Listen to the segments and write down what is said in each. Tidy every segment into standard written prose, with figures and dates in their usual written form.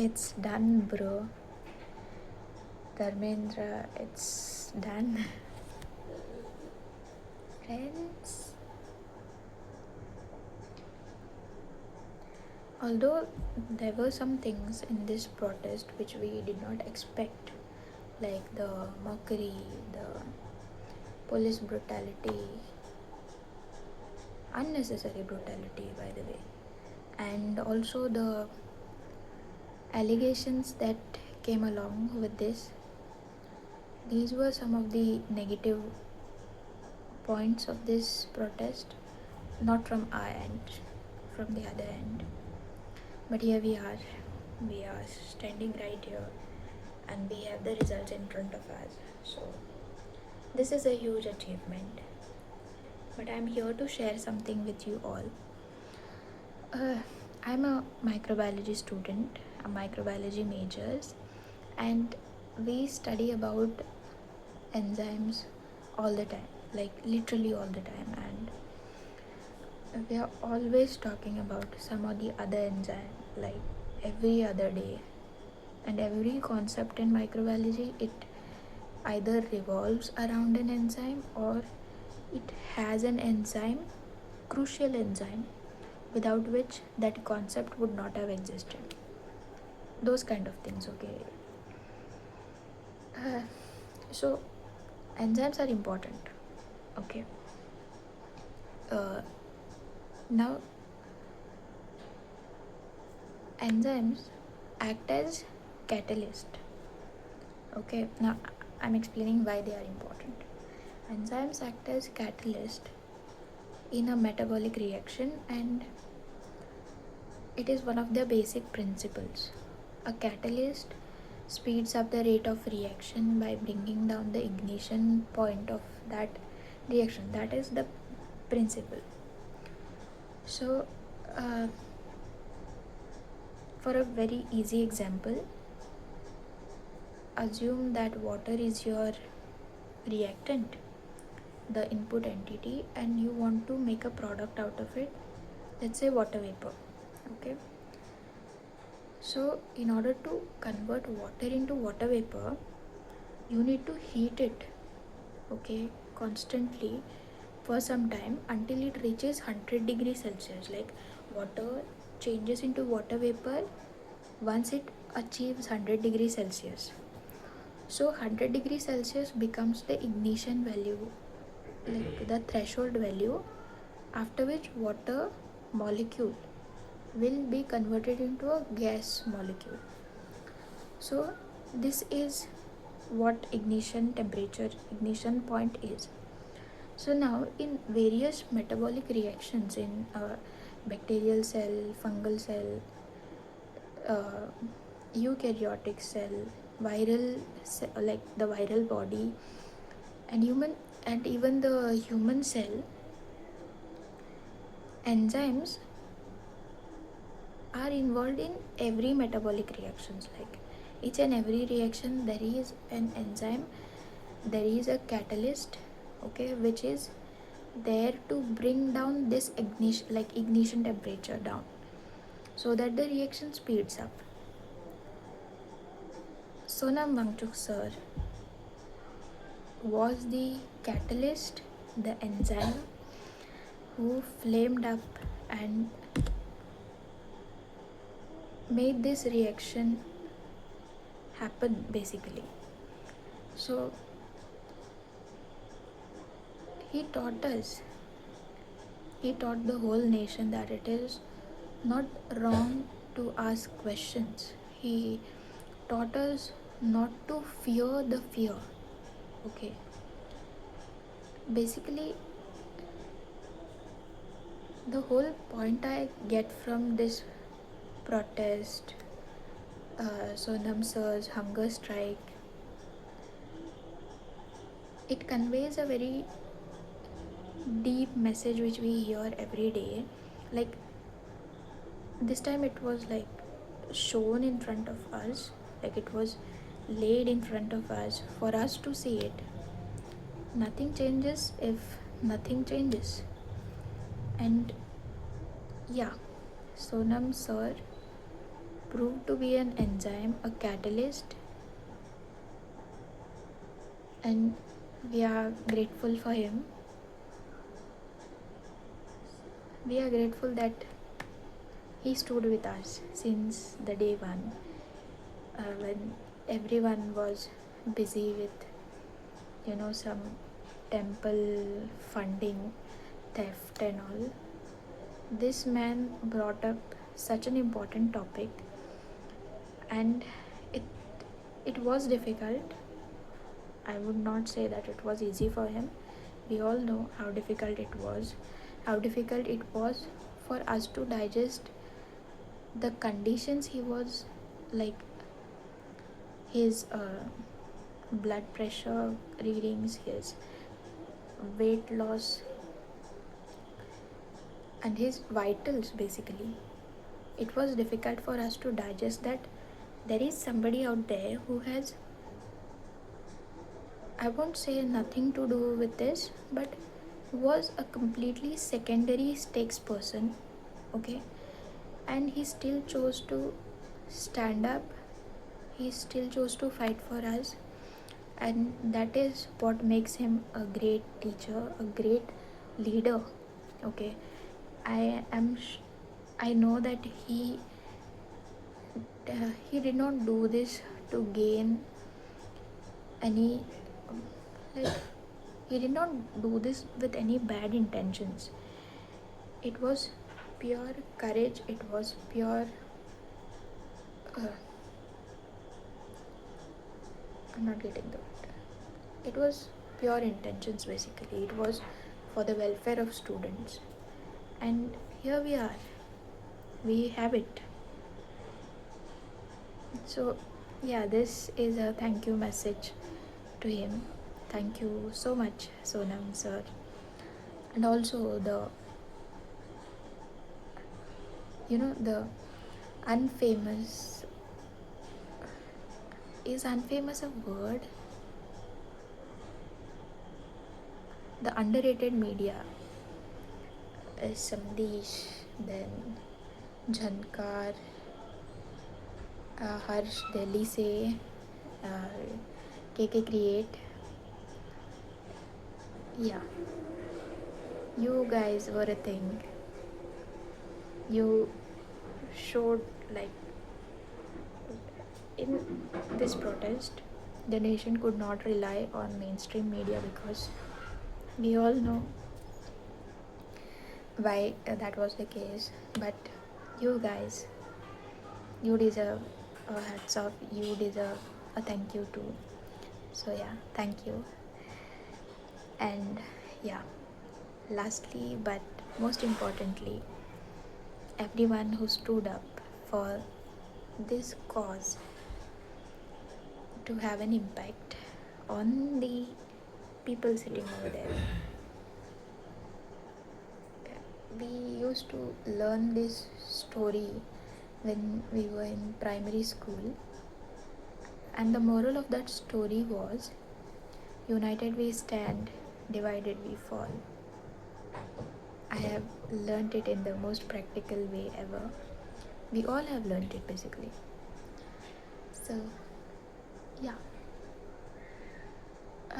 It's done, bro. Dharmendra, it's done. Friends. Although there were some things in this protest which we did not expect, like the mockery, the police brutality, unnecessary brutality, by the way, and also the allegations that came along with this. These were some of the negative points of this protest, not from our end, from the other end. But here we are standing right here, and we have the results in front of us. So, this is a huge achievement. But I'm here to share something with you all. I'm a microbiology student, a microbiology majors, and we study about enzymes all the time, like literally all the time, and we are always talking about some of the other enzyme, like every other day. And every concept in microbiology, it either revolves around an enzyme or it has an enzyme, crucial enzyme, without which that concept would not have existed. Those kind of things, okay? So, enzymes are important, okay? Now, enzymes act as catalyst. Okay, now I'm explaining why they are important. Enzymes act as catalyst in a metabolic reaction, and it is one of the basic principles. A catalyst speeds up the rate of reaction by bringing down the ignition point of that reaction. That is the principle. So, for a very easy example, assume that water is your reactant, the input entity, and you want to make a product out of it. Let's say water vapor. Okay, so in order to convert water into water vapor, you need to heat it, okay, constantly for some time until it reaches 100 degrees Celsius. Like water changes into water vapor once it achieves 100 degrees Celsius. So 100 degrees Celsius becomes the ignition value, like the threshold value, after which water molecule will be converted into a gas molecule. So this is what ignition temperature, ignition point is. So now in various metabolic reactions in bacterial cell, fungal cell, eukaryotic cell, viral cell, like the viral body, and human, and even the human cell, enzymes are involved in every metabolic reactions. Like each and every reaction there is an enzyme, there is a catalyst, okay, which is there to bring down this ignition temperature down so that the reaction speeds up. Sonam Wangchuk sir was the catalyst, the enzyme who flamed up and made this reaction happen basically. So he taught us, he taught the whole nation that it is not wrong to ask questions. He taught us not to fear the fear, okay? Basically, the whole point I get from this protest, Sonam sir's hunger strike, it conveys a very deep message which we hear every day. Like this time it was like shown in front of us, like it was laid in front of us for us to see it. Nothing changes if nothing changes. And yeah, Sonam sir proved to be an enzyme, a catalyst, and we are grateful for him. We are grateful that he stood with us since the day one, when everyone was busy with, some temple funding theft and all. This man brought up such an important topic, and it it was difficult. I would not say that it was easy for him. We all know how difficult it was for us to digest the conditions he was, like his blood pressure readings, his weight loss, and his vitals basically. It was difficult for us to digest that there is somebody out there who has, I won't say nothing to do with this, but was a completely secondary stakes person, okay? And he still chose to stand up, he still chose to fight for us, and that is what makes him a great teacher, a great leader, okay? I am, I know that he did not do this to gain any, like, he did not do this with any bad intentions. It was pure courage, it was pure, uh, I'm not getting the word. It was pure intentions basically. It was for the welfare of students. And here we are, we have it. So, yeah, this is a thank you message to him. Thank you so much, Sonam sir. And also the unfamous, is unfamous a word? The underrated media is Samdesh, then Jhankar, Harsh Delhi se, KK Create. Yeah, you guys were a thing. You showed, like, in this protest, the nation could not rely on mainstream media because we all know why that was the case. But you guys, you deserve a hats off, you deserve a thank you too. So, yeah, thank you. And yeah, lastly, but most importantly, everyone who stood up for this cause to have an impact on the people sitting over there. We used to learn this story when we were in primary school, and the moral of that story was, united we stand, divided we fall. I have learnt it in the most practical way ever. We all have learnt it basically. So, yeah.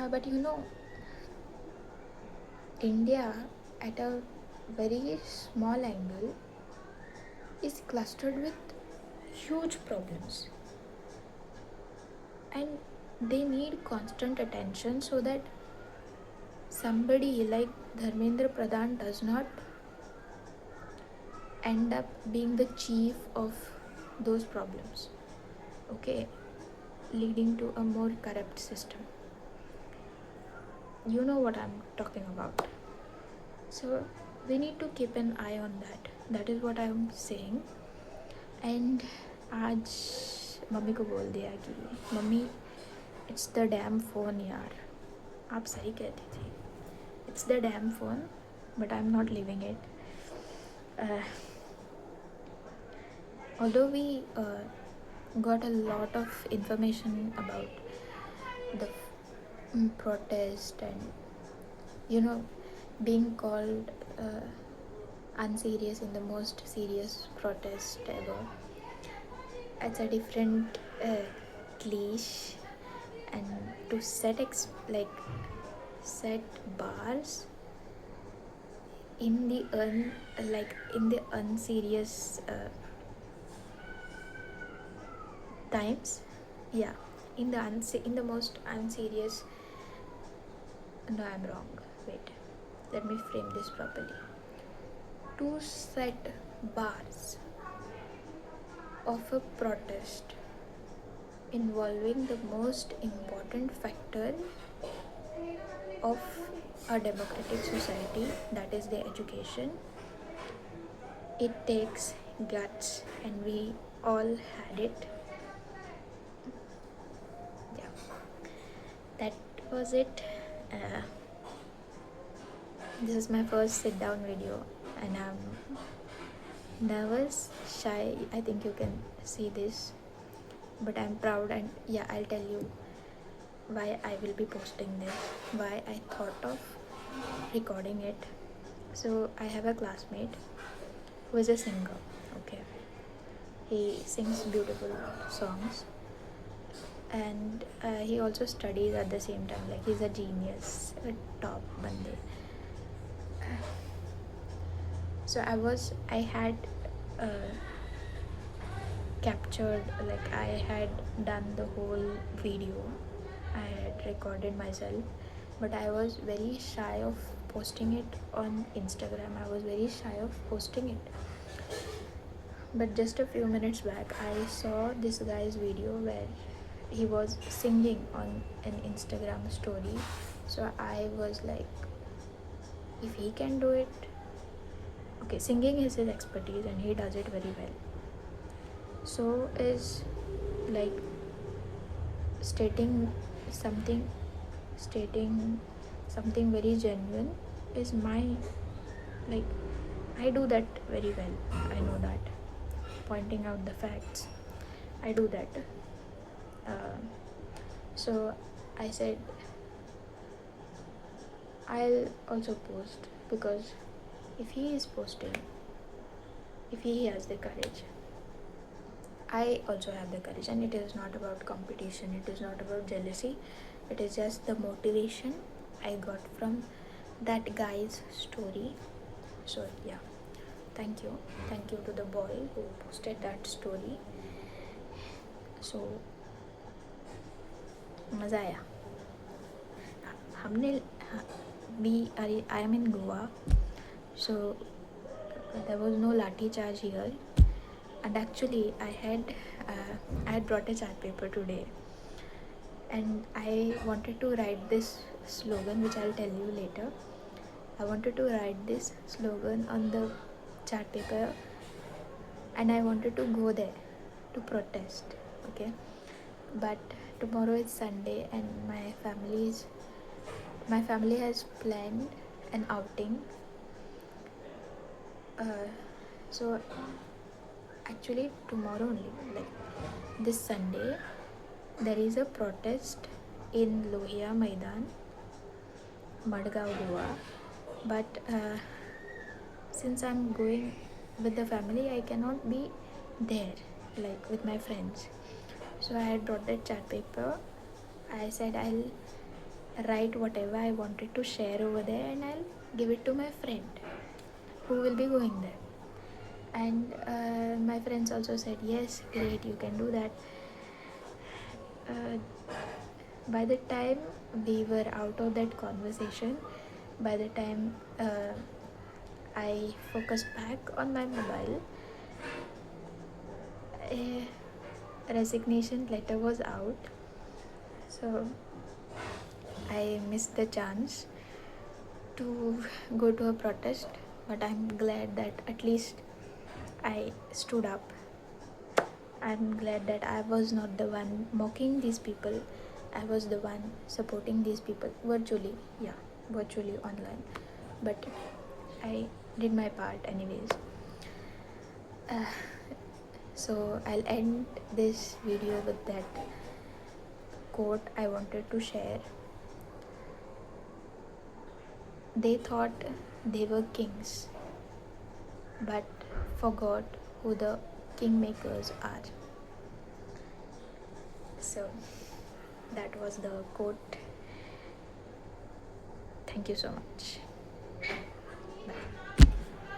But India, at a very small angle, is clustered with huge problems, and they need constant attention so that somebody like Dharmendra Pradhan does not end up being the chief of those problems, okay, leading to a more corrupt system. You know what I'm talking about. So we need to keep an eye on that. That is what I'm saying. And आज mummy को बोल दिया कि mummy, it's the dam phone यार. आप सही कहती थी, it's the dam phone, but I am not living it. Although we got a lot of information about the protest and being called unserious in the most serious protest ever, it's a different cliche, and to set bars in the unserious times. Yeah, in the most unserious. No, I'm wrong. Wait, let me frame this properly. To set bars of a protest involving the most important factor of a democratic society, that is the education, it takes guts, and we all had it. Yeah, that was it. uh, this is my first sit down video, and I'm nervous, shy, I think you can see this, but I'm proud. And yeah, I'll tell you why I will be posting this, why I thought of recording it. So I have a classmate who is a singer. Okay, he sings beautiful songs, and he also studies at the same time. Like, he's a genius, a top bande. So I had uh, captured, like, I had done the whole video, I had recorded myself, but I was very shy of posting it on Instagram. I was very shy of posting it. But just a few minutes back, I saw this guy's video where he was singing on an Instagram story. So I was like, if he can do it, okay, singing is his expertise and he does it very well. So is, like, stating something very genuine is my, like, I do that very well. I know that. Pointing out the facts, I do that. So I said I'll also post, because if he is posting, if he has the courage, I also have the courage. And it is not about competition, it is not about jealousy, it is just the motivation I got from that guy's story. So yeah, thank you to the boy who posted that story. So मज़ा आया. I am in Goa, so there was no lathi charge here. And actually I had brought a chart paper today, and I wanted to write this slogan, which I'll tell you later. I wanted to write this slogan on the chart paper, and I wanted to go there to protest. Okay, but tomorrow is Sunday, and my family has planned an outing. So actually tomorrow only, like this Sunday, there is a protest in Lohia Maidan, Madgaon, Goa. But since I'm going with the family, I cannot be there, like, with my friends. So I had brought that chart paper. I said I'll write whatever I wanted to share over there, and I'll give it to my friend who will be going there. And my friends also said, yes, great, you can do that. By the time we were out of that conversation, by the time I focused back on my mobile, a resignation letter was out. So I missed the chance to go to a protest, but I'm glad that at least I stood up. I'm glad that I was not the one mocking these people. I was the one supporting these people virtually, virtually online. But I did my part anyways. So I'll end this video with that quote I wanted to share. They thought they were kings, but forgot who the kingmakers are. So that was the quote. Thank you so much.